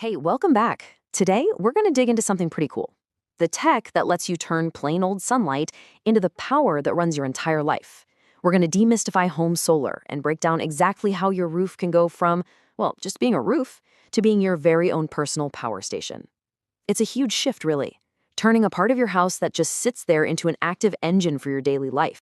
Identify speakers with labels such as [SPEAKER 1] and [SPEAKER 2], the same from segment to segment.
[SPEAKER 1] Hey, welcome back. Today, we're going to dig into something pretty cool. The tech that lets you turn plain old sunlight into the power that runs your entire life. We're going to demystify home solar and break down exactly how your roof can go from, well, just being a roof to being your very own personal power station. It's a huge shift, really, turning a part of your house that just sits there into an active engine for your daily life.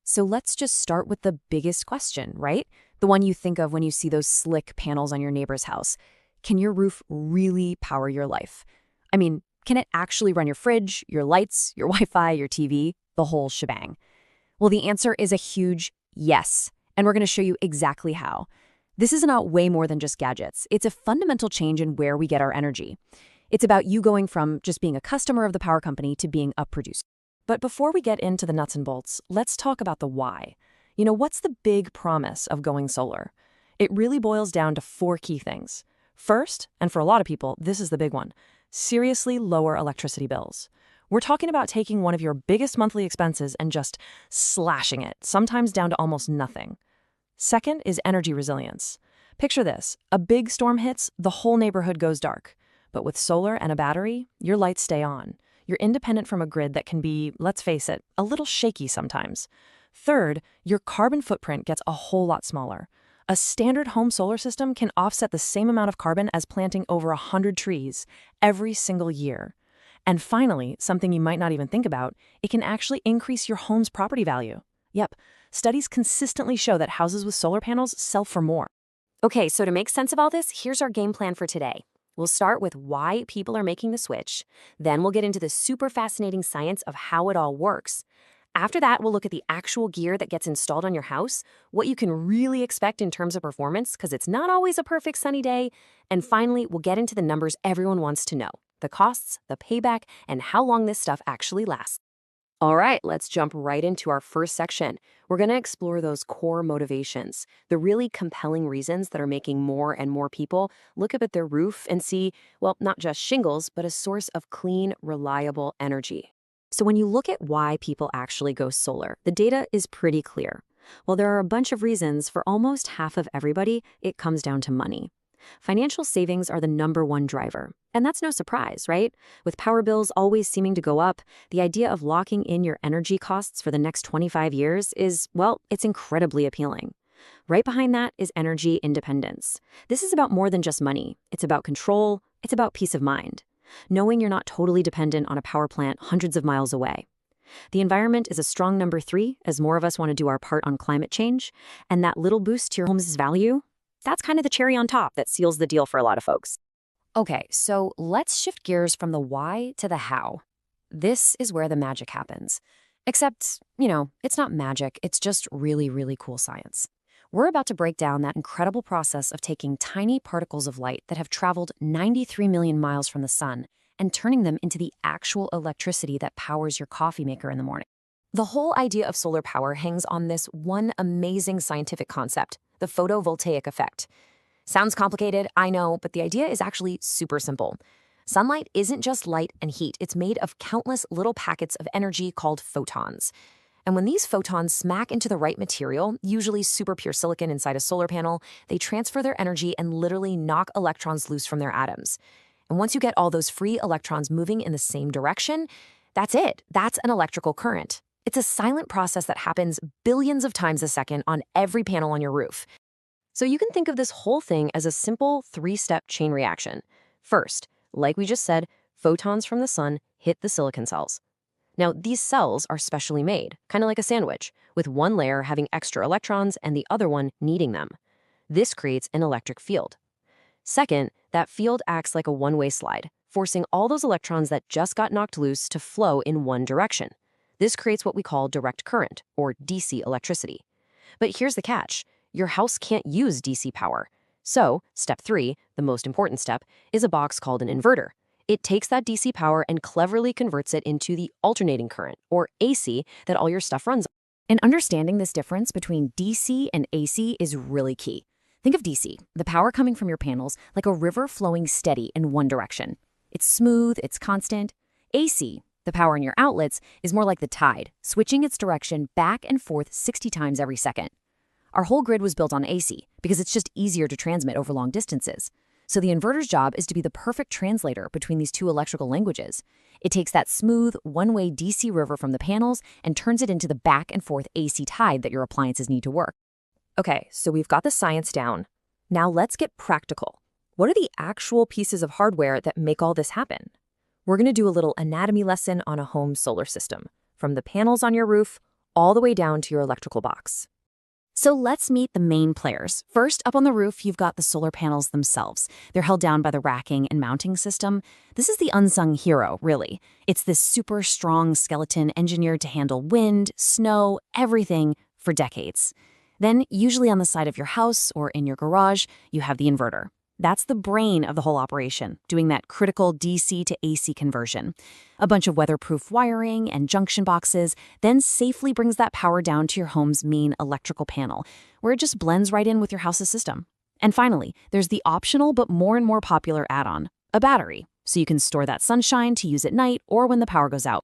[SPEAKER 1] So let's just start with the biggest question, right? The one you think of when you see those slick panels on your neighbor's house. Can your roof really power your life? I mean, can it actually run your fridge, your lights, your Wi-Fi, your TV, the whole shebang? Well, the answer is a huge yes, and we're going to show you exactly how. This is about way more than just gadgets. It's a fundamental change in where we get our energy. It's about you going from just being a customer of the power company to being a producer. But before we get into the nuts and bolts, let's talk about the why. What's the big promise of going solar? It really boils down to four key things. First, and for a lot of people, this is the big one, seriously lower electricity bills. We're talking about taking one of your biggest monthly expenses and just slashing it, sometimes down to almost nothing. Second is energy resilience. Picture this, a big storm hits, the whole neighborhood goes dark. But with solar and a battery, your lights stay on. You're independent from a grid that can be, let's face it, a little shaky sometimes. Third, your carbon footprint gets a whole lot smaller. A standard home solar system can offset the same amount of carbon as planting over 100 trees every single year. And finally, something you might not even think about, it can actually increase your home's property value. Yep, studies consistently show that houses with solar panels sell for more. Okay, so to make sense of all this, here's our game plan for today. We'll start with why people are making the switch. Then we'll get into the super fascinating science of how it all works. After that, we'll look at the actual gear that gets installed on your house, what you can really expect in terms of performance, because it's not always a perfect sunny day. And finally, we'll get into the numbers everyone wants to know, the costs, the payback, and how long this stuff actually lasts. All right, let's jump right into our first section. We're going to explore those core motivations, the really compelling reasons that are making more and more people look up at their roof and see, well, not just shingles, but a source of clean, reliable energy. So when you look at why people actually go solar, the data is pretty clear. While there are a bunch of reasons, for almost half of everybody, it comes down to money. Financial savings are the #1 driver. And that's no surprise, right? With power bills always seeming to go up, the idea of locking in your energy costs for the next 25 years is, well, it's incredibly appealing. Right behind that is energy independence. This is about more than just money. It's about control. It's about peace of mind. Knowing you're not totally dependent on a power plant hundreds of miles away. The environment is a strong #3, as more of us want to do our part on climate change, and that little boost to your home's value, that's kind of the cherry on top that seals the deal for a lot of folks. Okay, so let's shift gears from the why to the how. This is where the magic happens. Except, it's not magic, it's just really, really cool science. We're about to break down that incredible process of taking tiny particles of light that have traveled 93 million miles from the sun and turning them into the actual electricity that powers your coffee maker in the morning. The whole idea of solar power hangs on this one amazing scientific concept, the photovoltaic effect. Sounds complicated, I know, but the idea is actually super simple. Sunlight isn't just light and heat, it's made of countless little packets of energy called photons. And when these photons smack into the right material, usually super pure silicon inside a solar panel, they transfer their energy and literally knock electrons loose from their atoms. And once you get all those free electrons moving in the same direction, that's it. That's an electrical current. It's a silent process that happens billions of times a second on every panel on your roof. So you can think of this whole thing as a simple 3-step chain reaction. First, like we just said, photons from the sun hit the silicon cells. Now, these cells are specially made, kind of like a sandwich, with one layer having extra electrons and the other one needing them. This creates an electric field. Second, that field acts like a one-way slide, forcing all those electrons that just got knocked loose to flow in one direction. This creates what we call direct current, or DC electricity. But here's the catch. Your house can't use DC power. So, step 3, the most important step, is a box called an inverter. It takes that DC power and cleverly converts it into the alternating current, or AC, that all your stuff runs on. And understanding this difference between DC and AC is really key. Think of DC, the power coming from your panels, like a river flowing steady in one direction. It's smooth, it's constant. AC, the power in your outlets, is more like the tide, switching its direction back and forth 60 times every second. Our whole grid was built on AC because it's just easier to transmit over long distances. So the inverter's job is to be the perfect translator between these two electrical languages. It takes that smooth, one-way DC river from the panels and turns it into the back and forth AC tide that your appliances need to work. Okay, so we've got the science down. Now let's get practical. What are the actual pieces of hardware that make all this happen? We're going to do a little anatomy lesson on a home solar system, from the panels on your roof all the way down to your electrical box. So let's meet the main players. First, up on the roof, you've got the solar panels themselves. They're held down by the racking and mounting system. This is the unsung hero, really. It's this super strong skeleton engineered to handle wind, snow, everything for decades. Then, usually on the side of your house or in your garage, you have the inverter. That's the brain of the whole operation, doing that critical DC to AC conversion. A bunch of weatherproof wiring and junction boxes then safely brings that power down to your home's main electrical panel, where it just blends right in with your house's system. And finally, there's the optional but more and more popular add-on, a battery, so you can store that sunshine to use at night or when the power goes out.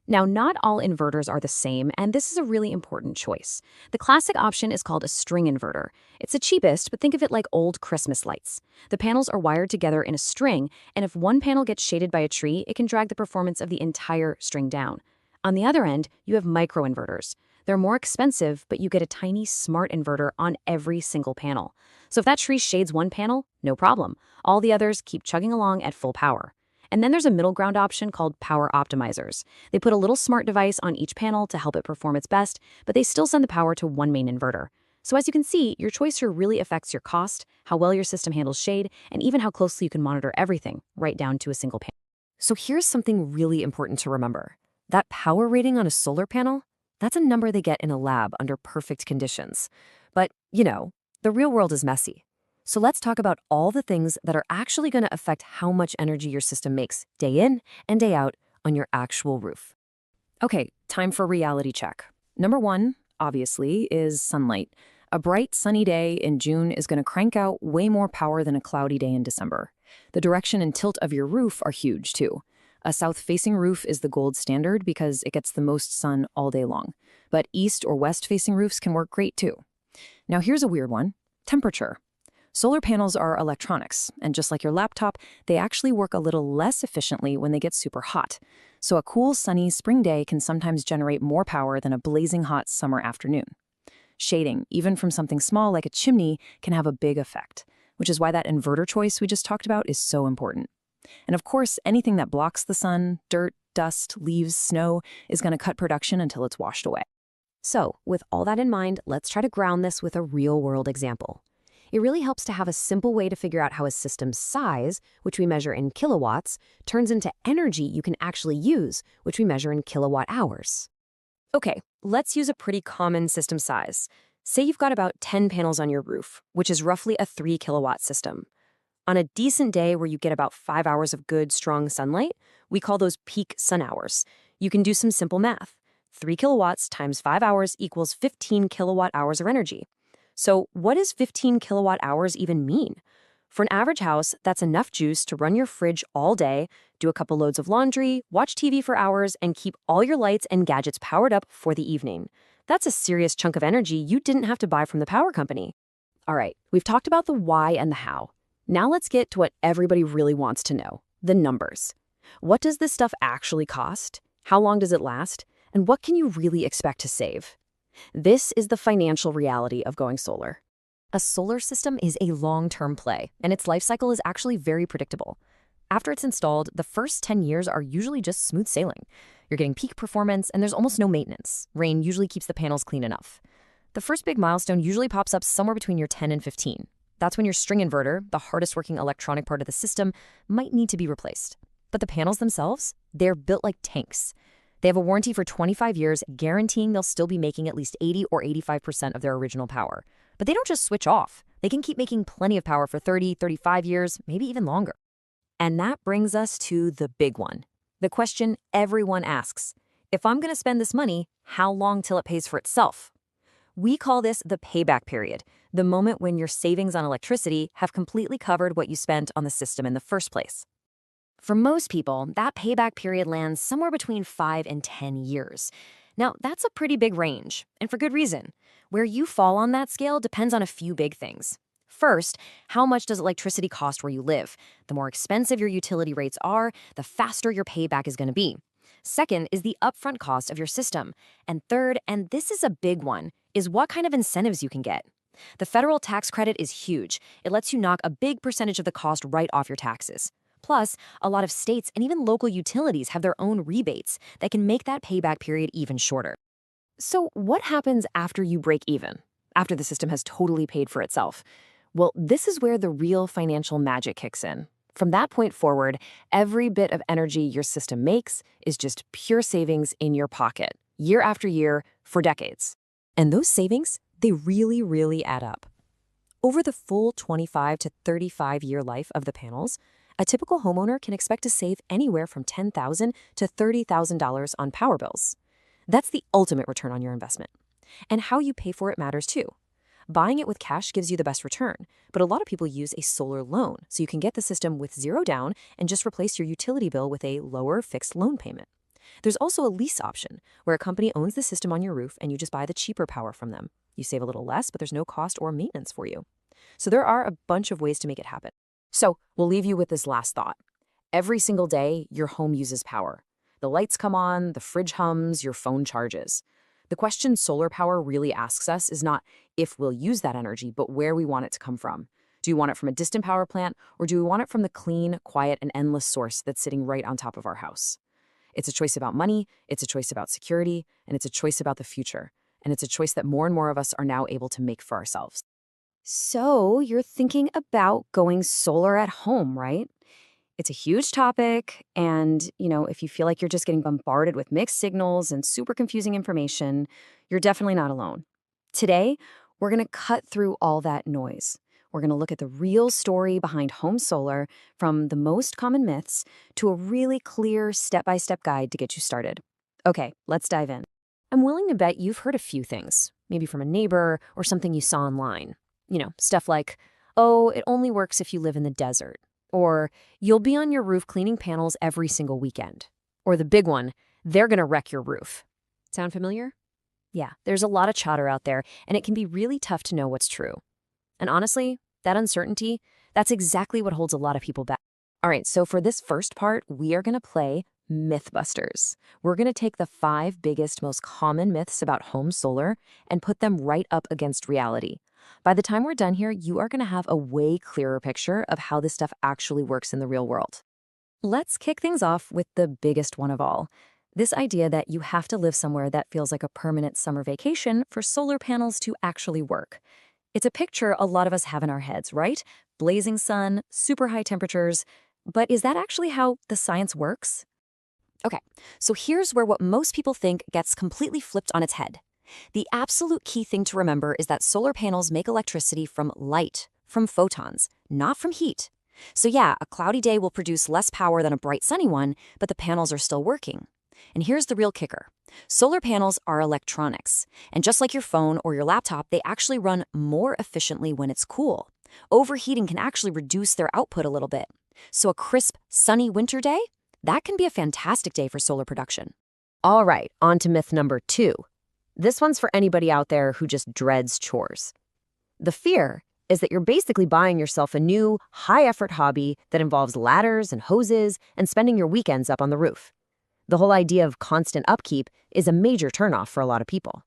[SPEAKER 1] Now, not all inverters are the same, and this is a really important choice. The classic option is called a string inverter. It's the cheapest, but think of it like old Christmas lights. The panels are wired together in a string, and if one panel gets shaded by a tree, it can drag the performance of the entire string down. On the other end, you have microinverters. They're more expensive, but you get a tiny smart inverter on every single panel. So if that tree shades one panel, no problem. All the others keep chugging along at full power. And then there's a middle ground option called power optimizers. They put a little smart device on each panel to help it perform its best, but they still send the power to one main inverter. So as you can see, your choice here really affects your cost, how well your system handles shade, and even how closely you can monitor everything, right down to a single panel. So here's something really important to remember. That power rating on a solar panel, that's a number they get in a lab under perfect conditions. But, the real world is messy. So let's talk about all the things that are actually going to affect how much energy your system makes day in and day out on your actual roof. Okay, time for reality check. Number one, obviously, is sunlight. A bright, sunny day in June is going to crank out way more power than a cloudy day in December. The direction and tilt of your roof are huge, too. A south-facing roof is the gold standard because it gets the most sun all day long. But east or west-facing roofs can work great, too. Now here's a weird one. Temperature. Solar panels are electronics, and just like your laptop, they actually work a little less efficiently when they get super hot. So a cool, sunny spring day can sometimes generate more power than a blazing hot summer afternoon. Shading, even from something small like a chimney, can have a big effect, which is why that inverter choice we just talked about is so important. And of course, anything that blocks the sun, dirt, dust, leaves, snow, is going to cut production until it's washed away. So, with all that in mind, let's try to ground this with a real-world example. It really helps to have a simple way to figure out how a system's size, which we measure in kilowatts, turns into energy you can actually use, which we measure in kilowatt hours. Okay, let's use a pretty common system size. Say you've got about 10 panels on your roof, which is roughly a 3 kilowatt system. On a decent day where you get about 5 hours of good, strong sunlight, we call those peak sun hours. You can do some simple math. 3 kilowatts times 5 hours equals 15 kilowatt hours of energy. So what does 15 kilowatt hours even mean? For an average house, that's enough juice to run your fridge all day, do a couple loads of laundry, watch TV for hours, and keep all your lights and gadgets powered up for the evening. That's a serious chunk of energy you didn't have to buy from the power company. All right, we've talked about the why and the how. Now let's get to what everybody really wants to know, the numbers. What does this stuff actually cost? How long does it last? And what can you really expect to save? This is the financial reality of going solar. A solar system is a long-term play, and its life cycle is actually very predictable. After it's installed, the first 10 years are usually just smooth sailing. You're getting peak performance, and there's almost no maintenance. Rain usually keeps the panels clean enough. The first big milestone usually pops up somewhere between year 10 and 15. That's when your string inverter, the hardest working electronic part of the system, might need to be replaced. But the panels themselves, they're built like tanks. They have a warranty for 25 years, guaranteeing they'll still be making at least 80 or 85% of their original power. But they don't just switch off. They can keep making plenty of power for 30, 35 years, maybe even longer. And that brings us to the big one. The question everyone asks. If I'm going to spend this money, how long till it pays for itself? We call this the payback period, the moment when your savings on electricity have completely covered what you spent on the system in the first place. For most people, that payback period lands somewhere between 5 and 10 years. Now, that's a pretty big range, and for good reason. Where you fall on that scale depends on a few big things. First, how much does electricity cost where you live? The more expensive your utility rates are, the faster your payback is going to be. Second is the upfront cost of your system. And third, and this is a big one, is what kind of incentives you can get. The federal tax credit is huge. It lets you knock a big percentage of the cost right off your taxes. Plus, a lot of states and even local utilities have their own rebates that can make that payback period even shorter. So, what happens after you break even? After the system has totally paid for itself? Well, this is where the real financial magic kicks in. From that point forward, every bit of energy your system makes is just pure savings in your pocket, year after year, for decades. And those savings, they really add up. Over the full 25 to 35-year life of the panels, a typical homeowner can expect to save anywhere from $10,000 to $30,000 on power bills. That's the ultimate return on your investment. And how you pay for it matters too. Buying it with cash gives you the best return, but a lot of people use a solar loan, so you can get the system with zero down and just replace your utility bill with a lower fixed loan payment. There's also a lease option, where a company owns the system on your roof and you just buy the cheaper power from them. You save a little less, but there's no cost or maintenance for you. So there are a bunch of ways to make it happen. So we'll leave you with this last thought. Every single day, your home uses power. The lights come on, the fridge hums, your phone charges. The question solar power really asks us is not if we'll use that energy, but where we want it to come from. Do you want it from a distant power plant, or do we want it from the clean, quiet, and endless source that's sitting right on top of our house? It's a choice about money, it's a choice about security, and it's a choice about the future. And it's a choice that more and more of us are now able to make for ourselves. So you're thinking about going solar at home, right? It's a huge topic, and, if you feel like you're just getting bombarded with mixed signals and super confusing information, you're definitely not alone. Today, we're going to cut through all that noise. We're going to look at the real story behind home solar, from the most common myths to a really clear step-by-step guide to get you started. Okay, let's dive in. I'm willing to bet you've heard a few things, maybe from a neighbor or something you saw online. Stuff like, oh, it only works if you live in the desert. Or, you'll be on your roof cleaning panels every single weekend. Or the big one, they're going to wreck your roof. Sound familiar? Yeah, there's a lot of chatter out there, and it can be really tough to know what's true. And honestly, that uncertainty, that's exactly what holds a lot of people back. All right, so for this first part, we are going to play Mythbusters. We're going to take the 5 biggest, most common myths about home solar and put them right up against reality. By the time we're done here, you are going to have a way clearer picture of how this stuff actually works in the real world. Let's kick things off with the biggest one of all. This idea that you have to live somewhere that feels like a permanent summer vacation for solar panels to actually work. It's a picture a lot of us have in our heads, right? Blazing sun, super high temperatures. But is that actually how the science works? Okay, so here's where what most people think gets completely flipped on its head. The absolute key thing to remember is that solar panels make electricity from light, from photons, not from heat. So yeah, a cloudy day will produce less power than a bright sunny one, but the panels are still working. And here's the real kicker. Solar panels are electronics, and just like your phone or your laptop, they actually run more efficiently when it's cool. Overheating can actually reduce their output a little bit. So a crisp, sunny winter day, that can be a fantastic day for solar production. All right, on to myth number 2. This one's for anybody out there who just dreads chores. The fear is that you're basically buying yourself a new, high-effort hobby that involves ladders and hoses and spending your weekends up on the roof. The whole idea of constant upkeep is a major turnoff for a lot of people.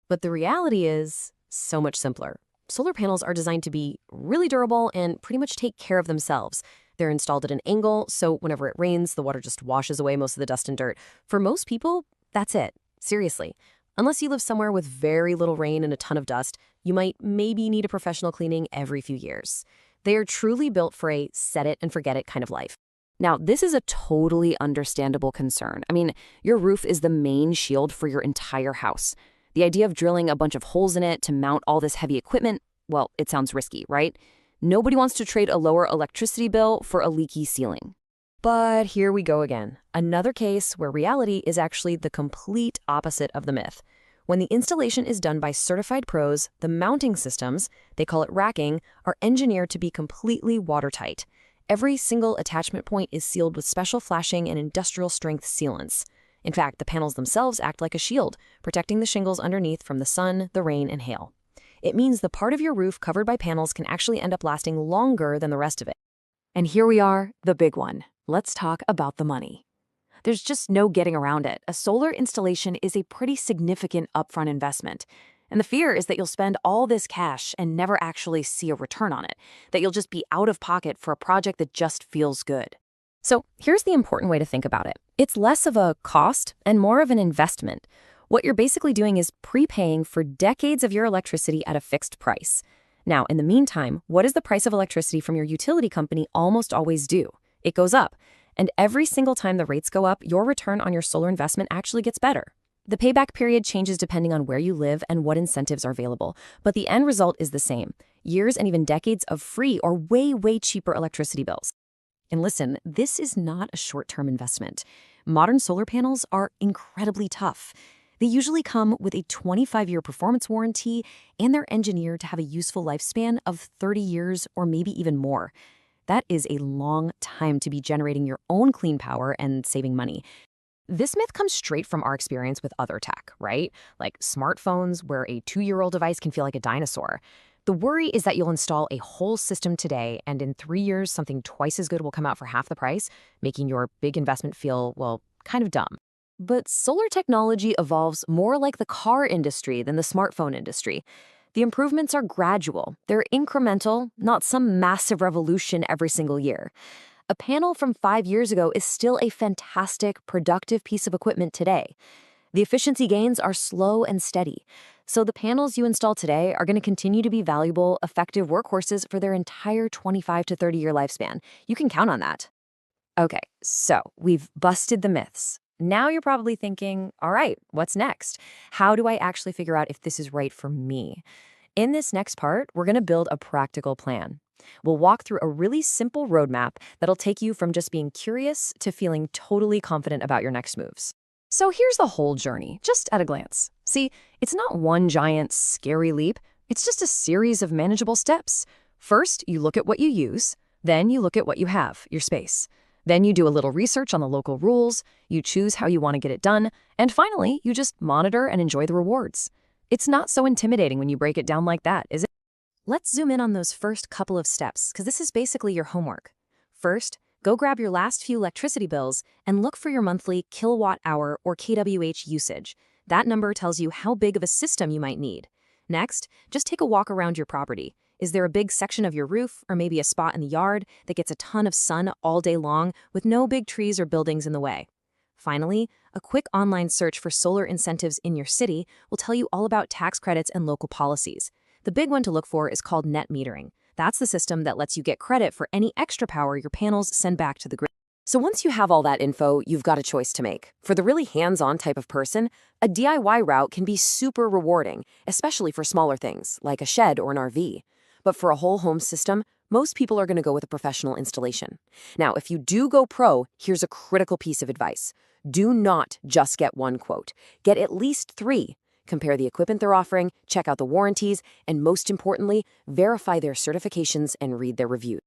[SPEAKER 1] But the reality is so much simpler. Solar panels are designed to be really durable and pretty much take care of themselves. They're installed at an angle, so whenever it rains, the water just washes away most of the dust and dirt. For most people, that's it. Seriously. Unless you live somewhere with very little rain and a ton of dust, you might maybe need a professional cleaning every few years. They are truly built for a set-it-and-forget-it kind of life. Now, this is a totally understandable concern. I mean, your roof is the main shield for your entire house. The idea of drilling a bunch of holes in it to mount all this heavy equipment, well, it sounds risky, right? Nobody wants to trade a lower electricity bill for a leaky ceiling. But here we go again. Another case where reality is actually the complete opposite of the myth. When the installation is done by certified pros, the mounting systems, they call it racking, are engineered to be completely watertight. Every single attachment point is sealed with special flashing and industrial-strength sealants. In fact, the panels themselves act like a shield, protecting the shingles underneath from the sun, the rain, and hail. It means the part of your roof covered by panels can actually end up lasting longer than the rest of it. And here we are, the big one. Let's talk about the money. There's just no getting around it. A solar installation is a pretty significant upfront investment. And the fear is that you'll spend all this cash and never actually see a return on it, that you'll just be out of pocket for a project that just feels good. So here's the important way to think about it. It's less of a cost and more of an investment. What you're basically doing is prepaying for decades of your electricity at a fixed price. Now, in the meantime, what does the price of electricity from your utility company almost always do? It goes up. And every single time the rates go up, your return on your solar investment actually gets better. The payback period changes depending on where you live and what incentives are available, but the end result is the same: years and even decades of free or way, way cheaper electricity bills. And listen, this is not a short-term investment. Modern solar panels are incredibly tough. They usually come with a 25-year performance warranty, and they're engineered to have a useful lifespan of 30 years or maybe even more. That is a long time to be generating your own clean power and saving money. This myth comes straight from our experience with other tech, right? Like smartphones, where a 2-year-old device can feel like a dinosaur. The worry is that you'll install a whole system today, and in 3 years, something twice as good will come out for half the price, making your big investment feel, well, kind of dumb. But solar technology evolves more like the car industry than the smartphone industry. The improvements are gradual. They're incremental, not some massive revolution every single year. A panel from 5 years ago is still a fantastic, productive piece of equipment today. The efficiency gains are slow and steady, so the panels you install today are going to continue to be valuable, effective workhorses for their entire 25 to 30-year lifespan. You can count on that. Okay, so we've busted the myths. Now you're probably thinking, all right, what's next? How do I actually figure out if this is right for me? In this next part, we're going to build a practical plan. We'll walk through a really simple roadmap that'll take you from just being curious to feeling totally confident about your next moves. So here's the whole journey, just at a glance. See, it's not one giant, scary leap. It's just a series of manageable steps. First, you look at what you use. Then you look at what you have, your space. Then you do a little research on the local rules. You choose how you want to get it done. And finally, you just monitor and enjoy the rewards. It's not so intimidating when you break it down like that, is it? Let's zoom in on those first couple of steps, because this is basically your homework. First, go grab your last few electricity bills and look for your monthly kilowatt hour or kWh usage. That number tells you how big of a system you might need. Next, just take a walk around your property. Is there a big section of your roof or maybe a spot in the yard that gets a ton of sun all day long with no big trees or buildings in the way? Finally, a quick online search for solar incentives in your city will tell you all about tax credits and local policies. The big one to look for is called net metering. That's the system that lets you get credit for any extra power your panels send back to the grid. So once you have all that info, you've got a choice to make. For the really hands-on type of person, a DIY route can be super rewarding, especially for smaller things, like a shed or an RV. But for a whole home system, most people are going to go with a professional installation. Now, if you do go pro, here's a critical piece of advice. Do not just get one quote. Get at least 3. Compare the equipment they're offering, check out the warranties, and most importantly, verify their certifications and read their reviews.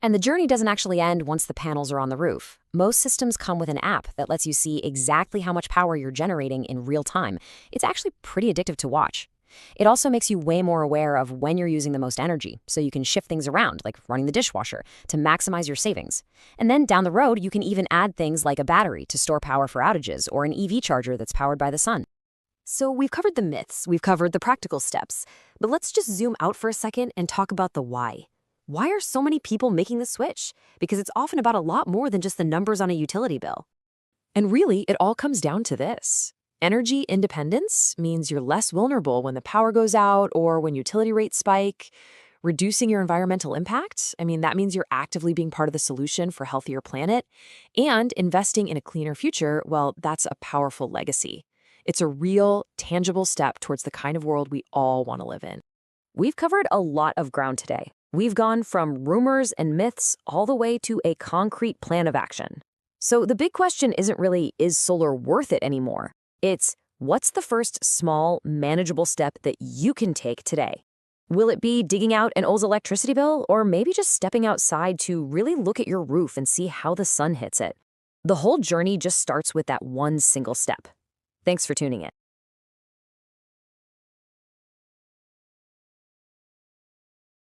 [SPEAKER 1] And the journey doesn't actually end once the panels are on the roof. Most systems come with an app that lets you see exactly how much power you're generating in real time. It's actually pretty addictive to watch. It also makes you way more aware of when you're using the most energy, so you can shift things around, like running the dishwasher, to maximize your savings. And then down the road, you can even add things like a battery to store power for outages or an EV charger that's powered by the sun. So we've covered the myths, we've covered the practical steps, but let's just zoom out for a second and talk about the why. Why are so many people making the switch? Because it's often about a lot more than just the numbers on a utility bill. And really, it all comes down to this. Energy independence means you're less vulnerable when the power goes out or when utility rates spike. Reducing your environmental impact, that means you're actively being part of the solution for a healthier planet. And investing in a cleaner future, well, that's a powerful legacy. It's a real, tangible step towards the kind of world we all want to live in. We've covered a lot of ground today. We've gone from rumors and myths all the way to a concrete plan of action. So the big question isn't really, is solar worth it anymore? It's, what's the first small, manageable step that you can take today? Will it be digging out an old electricity bill, or maybe just stepping outside to really look at your roof and see how the sun hits it? The whole journey just starts with that one single step. Thanks for tuning in.